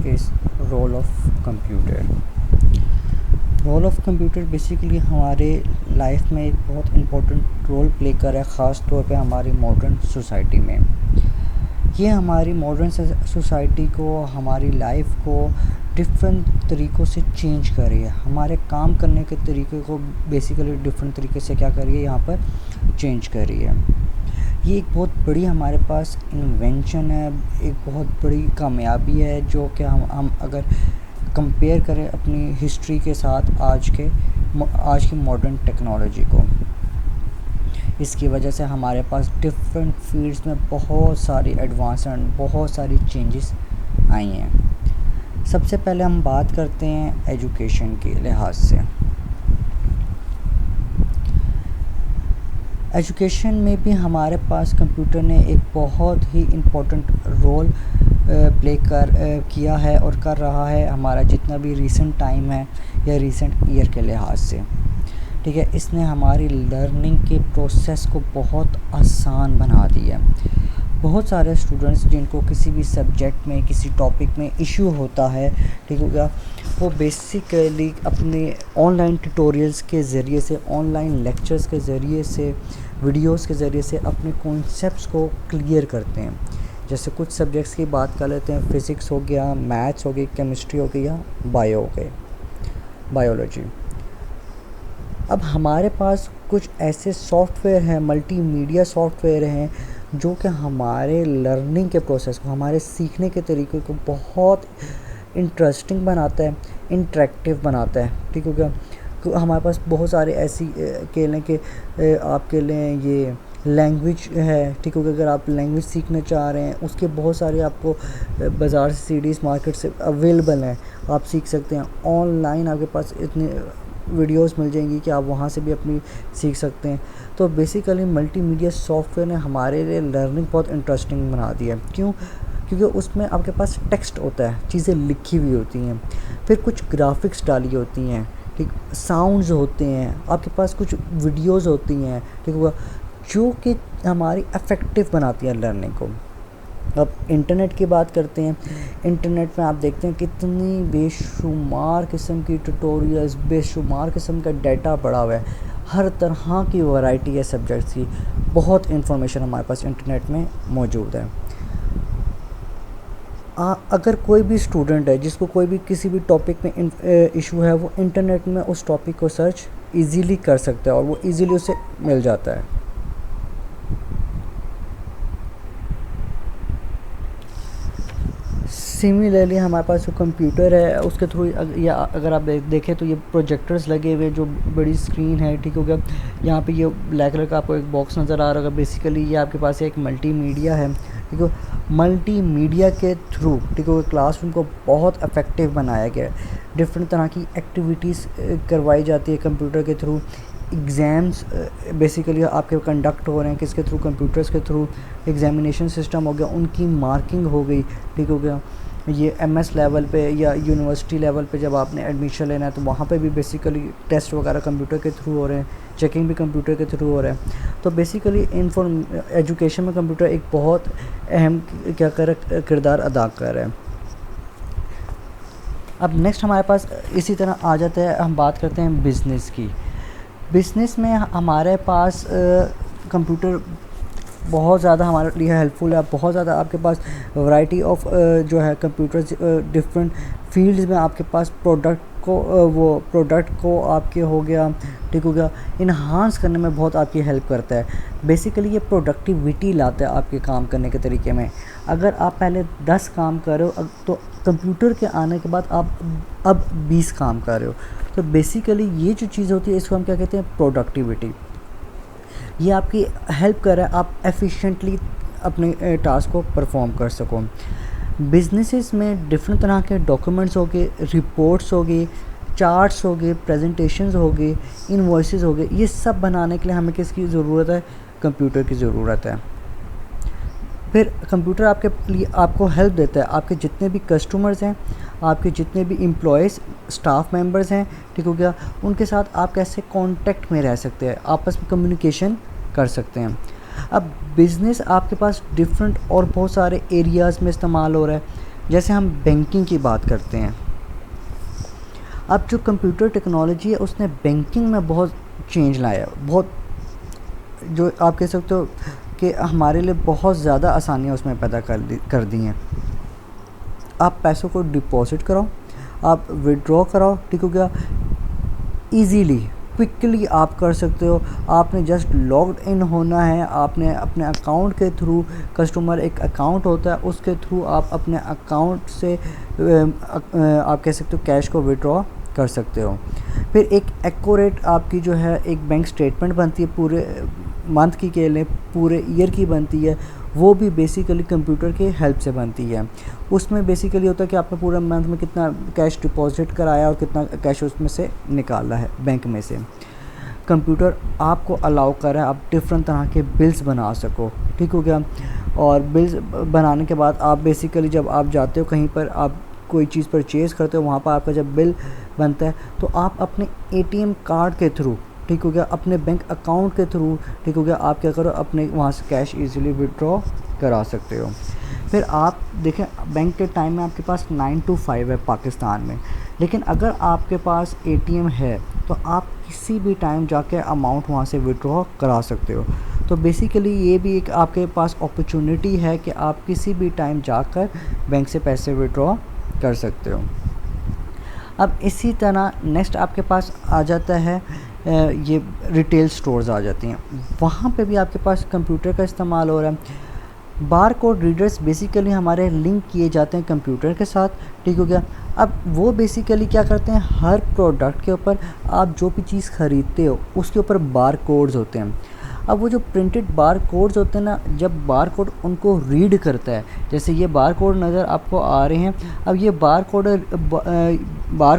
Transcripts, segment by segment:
is role of computer. Role of computer basically हमारे life में एक बहुत इम्पोर्टेंट रोल प्ले कर रहा है, ख़ास तौर पे हमारी मॉडर्न सोसाइटी में। ये हमारी मॉडर्न सोसाइटी को, हमारी लाइफ को डिफरेंट तरीक़ों से चेंज कर रही है। हमारे काम करने के तरीके को बेसिकली डिफरेंट तरीके से क्या कर रही है, यहाँ पर चेंज कर रही है। ये एक बहुत बड़ी हमारे पास इन्वेंशन है, एक बहुत बड़ी कामयाबी है, जो कि हम अगर कंपेयर करें अपनी हिस्ट्री के साथ आज की मॉडर्न टेक्नोलॉजी को। इसकी वजह से हमारे पास डिफरेंट फील्ड्स में बहुत सारी एडवांसमेंट, बहुत सारी चेंजेस आई हैं। सबसे पहले हम बात करते हैं एजुकेशन के लिहाज से। एजुकेशन में भी हमारे पास कंप्यूटर ने एक बहुत ही इम्पोर्टेंट रोल प्ले किया है और कर रहा है, हमारा जितना भी रीसेंट टाइम है या रीसेंट ईयर के लिहाज से। ठीक है, इसने हमारी लर्निंग के प्रोसेस को बहुत आसान बना दिया है। बहुत सारे स्टूडेंट्स जिनको किसी भी सब्जेक्ट में, किसी टॉपिक में इशू होता है, ठीक हो गया, वो बेसिकली अपने ऑनलाइन ट्यूटोरियल्स के ज़रिए से, ऑनलाइन लेक्चर्स के ज़रिए से, वीडियोस के ज़रिए से अपने कॉन्सेप्ट्स को क्लियर करते हैं। जैसे कुछ सब्जेक्ट्स की बात कर लेते हैं, फ़िज़िक्स हो गया, मैथ्स हो गई, केमिस्ट्री हो गई या बायोलॉजी। अब हमारे पास कुछ ऐसे सॉफ्टवेयर हैं, मल्टीमीडिया सॉफ्टवेयर हैं, जो कि हमारे लर्निंग के प्रोसेस को, हमारे सीखने के तरीक़े को बहुत इंटरेस्टिंग बनाता है, इंटरेक्टिव बनाता है। ठीक हो गया, हमारे पास बहुत सारे ऐसी कह लें कि आपके लिए ये लैंग्वेज है। ठीक हो गया, अगर आप लैंग्वेज सीखना चाह रहे हैं, उसके बहुत सारे आपको बाज़ार से सीडीज़ मार्केट से अवेलेबल हैं, आप सीख सकते हैं। ऑनलाइन आपके पास इतने वीडियोस मिल जाएंगी कि आप वहाँ से भी अपनी सीख सकते हैं। तो बेसिकली मल्टीमीडिया सॉफ्टवेयर ने हमारे लिए लर्निंग बहुत इंटरेस्टिंग बना दिया है। क्यों? क्योंकि उसमें आपके पास टेक्स्ट होता है, चीज़ें लिखी हुई होती हैं, फिर कुछ ग्राफिक्स डाली होती हैं, ठीक, साउंड्स होते हैं, आपके पास कुछ वीडियोस होती हैं, ठीक होगा, जो कि हमारी अफेक्टिव बनाती है लर्निंग को। अब इंटरनेट की बात करते हैं। इंटरनेट में आप देखते हैं कितनी बेशुमार किस्म की ट्यूटोरियल्स, बेशुमार किस्म का डाटा पड़ा हुआ है, हर तरह की वैरायटी है सब्जेक्ट्स की, बहुत इंफॉर्मेशन हमारे पास इंटरनेट में मौजूद है। अगर कोई भी स्टूडेंट है जिसको कोई भी किसी भी टॉपिक में इशू है, वो इंटरनेट में उस टॉपिक को सर्च इजीली कर सकता है और वो इजीली उसे मिल जाता है। सिमिलरली हमारे पास जो कंप्यूटर है, उसके थ्रू या अगर आप देखें तो ये प्रोजेक्टर्स लगे हुए, जो बड़ी स्क्रीन है, ठीक हो गया, यहाँ पे ये ब्लैक कलर का आपको एक बॉक्स नज़र आ रहा होगा। बेसिकली ये आपके पास एक मल्टीमीडिया है, ठीक है। मल्टीमीडिया के थ्रू, ठीक है, क्लासरूम को बहुत इफेक्टिव बनाया गया है। डिफरेंट तरह की एक्टिविटीज़ करवाई जाती है कंप्यूटर के थ्रू। एग्ज़ाम्स बेसिकली आपके कंडक्ट हो रहे हैं किसके थ्रू, कंप्यूटर्स के थ्रू। एग्ज़ामिनेशन सिस्टम हो गया, उनकी मार्किंग हो गई, ठीक हो गया। ये एमएस लेवल पे या यूनिवर्सिटी लेवल पे जब आपने एडमिशन लेना है, तो वहाँ पे भी बेसिकली टेस्ट वगैरह कंप्यूटर के थ्रू हो रहे हैं, चेकिंग भी कंप्यूटर के थ्रू हो रहा है। तो बेसिकली एजुकेशन में कंप्यूटर एक बहुत अहम किरदार अदा कर रहा है। अब नेक्स्ट हमारे पास इसी तरह आ जाता है, हम बात करते हैं बिज़नेस की। बिज़नेस में हमारे पास कंप्यूटर बहुत ज़्यादा हमारे लिए हेल्पफुल है। बहुत ज़्यादा आपके पास वैरायटी ऑफ जो है कंप्यूटर्स डिफरेंट फील्ड्स में आपके पास प्रोडक्ट को आपके हो गया, ठीक हो गया, इन्हांस करने में बहुत आपकी हेल्प करता है। बेसिकली ये प्रोडक्टिविटी लाता है आपके काम करने के तरीके में। अगर आप पहले 10 काम कर रहे हो, तो कंप्यूटर के आने के बाद आप अब 20 काम कर रहे हो। तो बेसिकली ये जो चीज़ होती है, इसको हम क्या कहते हैं, प्रोडक्टिविटी। ये आपकी हेल्प कर रहा है आप एफिशिएंटली अपने टास्क को परफॉर्म कर सको। बिजनेसेस में डिफरेंट तरह के डॉक्यूमेंट्स हो गए, रिपोर्ट्स हो गए, चार्ट्स हो गए, प्रेजेंटेशंस हो गए, इनवॉइसेस हो गए, ये सब बनाने के लिए हमें किसकी ज़रूरत है, कंप्यूटर की ज़रूरत है। फिर कंप्यूटर आपके लिए आपको हेल्प देता है, आपके जितने भी कस्टमर्स हैं, आपके जितने भी एम्प्लॉयज़, स्टाफ मेंबर्स हैं, ठीक हो गया, उनके साथ आप कैसे कांटेक्ट में रह सकते हैं, आपस में कम्युनिकेशन कर सकते हैं। अब बिज़नेस आपके पास डिफरेंट और बहुत सारे एरियाज़ में इस्तेमाल हो रहा है, जैसे हम बैंकिंग की बात करते हैं, अब जो कंप्यूटर टेक्नोलॉजी है उसने बैंकिंग में बहुत चेंज लाया है, बहुत, जो आप कह सकते हो कि हमारे लिए बहुत ज़्यादा आसानियाँ उसमें पैदा कर दी हैं। आप पैसों को डिपॉजिट कराओ, आप विड्रॉ कराओ, ठीक हो गया, ईज़िली क्विकली आप कर सकते हो। आपने जस्ट लॉग्ड इन होना है, आपने अपने अकाउंट के थ्रू, कस्टमर एक अकाउंट होता है उसके थ्रू आप अपने अकाउंट से आप कह सकते हो कैश को विड्रॉ कर सकते हो। फिर एक एक्यूरेट आपकी जो है एक बैंक स्टेटमेंट बनती है, पूरे मंथ की के लिए पूरे ईयर की बनती है, वो भी बेसिकली कंप्यूटर के हेल्प से बनती है। उसमें बेसिकली होता है कि आपने पूरे मंथ में कितना कैश डिपॉजिट कराया और कितना कैश उसमें से निकाला है बैंक में से। कंप्यूटर आपको अलाउ कर रहा है आप डिफरेंट तरह के बिल्स बना सको, ठीक हो गया। और बिल्स बनाने के बाद आप बेसिकली जब आप जाते हो कहीं पर, आप कोई चीज़ परचेज़ करते हो, वहाँ पर आपका जब बिल बनता है तो आप अपने एटीएम कार्ड के थ्रू, ठीक हो गया, अपने बैंक अकाउंट के थ्रू, ठीक हो गया, आप क्या करो अपने वहाँ से कैश इजीली विड्रॉ करा सकते हो। फिर आप देखें बैंक के टाइम में आपके पास 9 to 5 है पाकिस्तान में, लेकिन अगर आपके पास एटीएम है तो आप किसी भी टाइम जाके अमाउंट वहाँ से विड्रॉ करा सकते हो। तो बेसिकली ये भी एक आपके पास अपॉर्चुनिटी है कि आप किसी भी टाइम जाकर बैंक से पैसे विड्रॉ कर सकते हो। अब इसी तरह नेक्स्ट आपके पास आ जाता है ये रिटेल स्टोर्स आ जाती हैं, वहाँ पे भी आपके पास कंप्यूटर का इस्तेमाल हो रहा है। बार कोड रीडर्स बेसिकली हमारे लिंक किए जाते हैं कंप्यूटर के साथ, ठीक हो गया। अब वो बेसिकली क्या करते हैं, हर प्रोडक्ट के ऊपर आप जो भी चीज़ ख़रीदते हो उसके ऊपर बार कोड्स होते हैं। अब वो जो प्रिंटेड बार कोड्स होते हैं ना, जब बार कोड उनको रीड करता है, जैसे ये बार कोड नज़र आपको आ रहे हैं, अब ये बार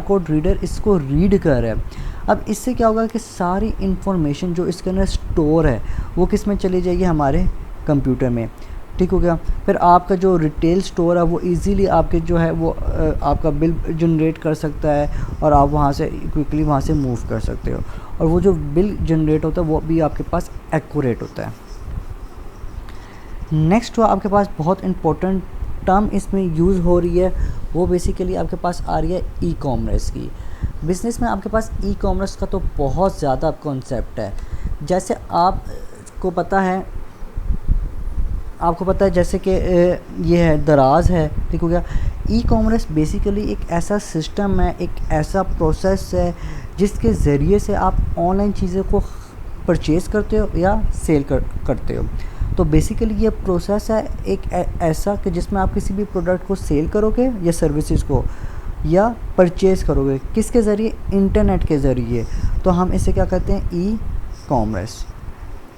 कोड रीडर इसको रीड कर रहा है। अब इससे क्या होगा कि सारी इन्फॉर्मेशन जो इसके अंदर स्टोर है वो किस में चली जाएगी, हमारे कंप्यूटर में, ठीक हो गया। फिर आपका जो रिटेल स्टोर है वो इजीली आपके जो है वो आपका बिल जनरेट कर सकता है और आप वहाँ से क्विकली वहाँ से मूव कर सकते हो, और वो जो बिल जनरेट होता है वो भी आपके पास एक्यूरेट होता है। नेक्स्ट जो आपके पास बहुत इंपॉर्टेंट टर्म इसमें यूज़ हो रही है वो बेसिकली आपके पास आ रही है ई कॉमर्स की। बिज़नेस में आपके पास ई कॉमर्स का तो बहुत ज़्यादा कॉन्सेप्ट है। जैसे आपको पता है जैसे कि ये है दराज है, ठीक हो गया। ई कॉमर्स बेसिकली एक ऐसा सिस्टम है, एक ऐसा प्रोसेस है जिसके ज़रिए से आप ऑनलाइन चीज़ों को परचेज़ करते हो या सेल करते हो। तो बेसिकली ये प्रोसेस है एक ऐसा कि जिसमें आप किसी भी प्रोडक्ट को सेल करोगे या सर्विसेज को, या परचेज़ करोगे, किसके ज़रिए, इंटरनेट के ज़रिए। तो हम इसे क्या कहते हैं, ई कॉमर्स।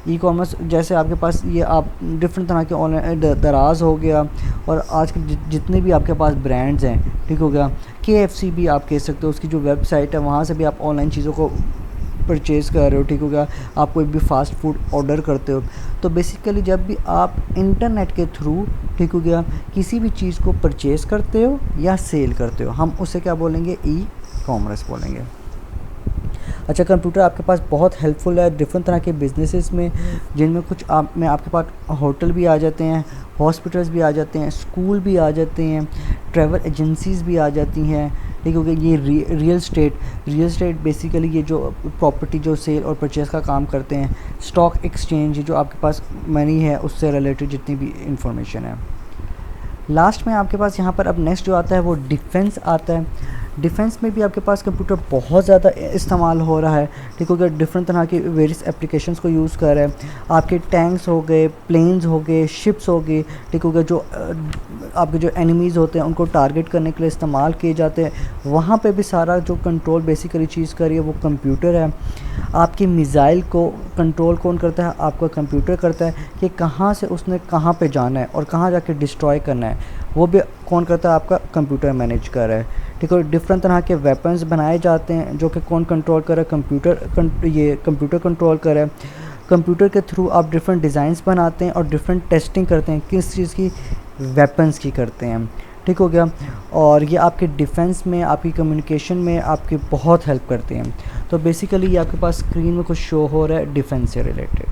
ई कॉमर्स जैसे आपके पास ये आप डिफरेंट तरह के ऑनलाइन दराज हो गया, और आज के जितने भी आपके पास ब्रांड्स हैं, ठीक हो गया, KFC भी आप कह सकते हो, उसकी जो वेबसाइट है वहाँ से भी आप ऑनलाइन चीज़ों को परचेज़ कर रहे हो, ठीक हो गया। आप कोई भी फास्ट फूड ऑर्डर करते हो, तो बेसिकली जब भी आप इंटरनेट के थ्रू, ठीक हो गया, किसी भी चीज़ को परचेज़ करते हो या सेल करते हो, हम उसे क्या बोलेंगे, ई कॉमर्स बोलेंगे। अच्छा, कंप्यूटर आपके पास बहुत हेल्पफुल है डिफरेंट तरह के बिजनेसेस में, जिनमें कुछ आपके पास होटल भी आ जाते हैं, हॉस्पिटल्स भी आ जाते हैं, स्कूल भी आ जाते हैं, ट्रैवल एजेंसीज़ भी आ जाती हैं, ठीक हो गया। ये रियल स्टेट बेसिकली ये जो प्रॉपर्टी जो सेल और परचेज़ का काम करते हैं, स्टॉक एक्सचेंज जो आपके पास मनी है उससे रिलेटेड जितनी भी इंफॉर्मेशन है। लास्ट में आपके पास यहाँ पर अब नेक्स्ट जो आता है वो डिफेंस आता है। डिफेंस में भी आपके पास कंप्यूटर बहुत ज़्यादा इस्तेमाल हो रहा है, ठीक हो गया। डिफरेंट तरह के वेरियस एप्लीकेशंस को यूज़ कर रहे हैं। आपके टैंक्स हो गए, प्लेन्स हो गए, शिप्स हो गए, ठीक हो गया, जो आपके जो एनिमीज़ होते हैं उनको टारगेट करने के लिए इस्तेमाल किए जाते हैं। वहाँ पे भी सारा जो कंट्रोल बेसिकली चीज़ कर रही है वो कंप्यूटर है। आपकी मिसाइल को कंट्रोल कौन करता है, आपका कंप्यूटर करता है कि कहाँ से उसने कहाँ पे जाना है और कहाँ जाके डिस्ट्रॉय करना है, वो भी कौन करता है, आपका कंप्यूटर मैनेज कर रहा है, ठीक है। डिफरेंट तरह के वेपन्स बनाए जाते हैं जो कि कौन कंट्रोल कर रहा है, कंप्यूटर कंट्रोल कर रहा है। कंप्यूटर के थ्रू आप डिफरेंट डिज़ाइंस बनाते हैं और डिफरेंट टेस्टिंग करते हैं, किस चीज़ की, वेपन्स की करते हैं, ठीक हो गया। और ये आपके डिफेंस में, आपकी कम्युनिकेशन में आपकी बहुत हेल्प करते हैं। तो बेसिकली ये आपके पास स्क्रीन में कुछ शो हो रहा है डिफेंस से रिलेटेड।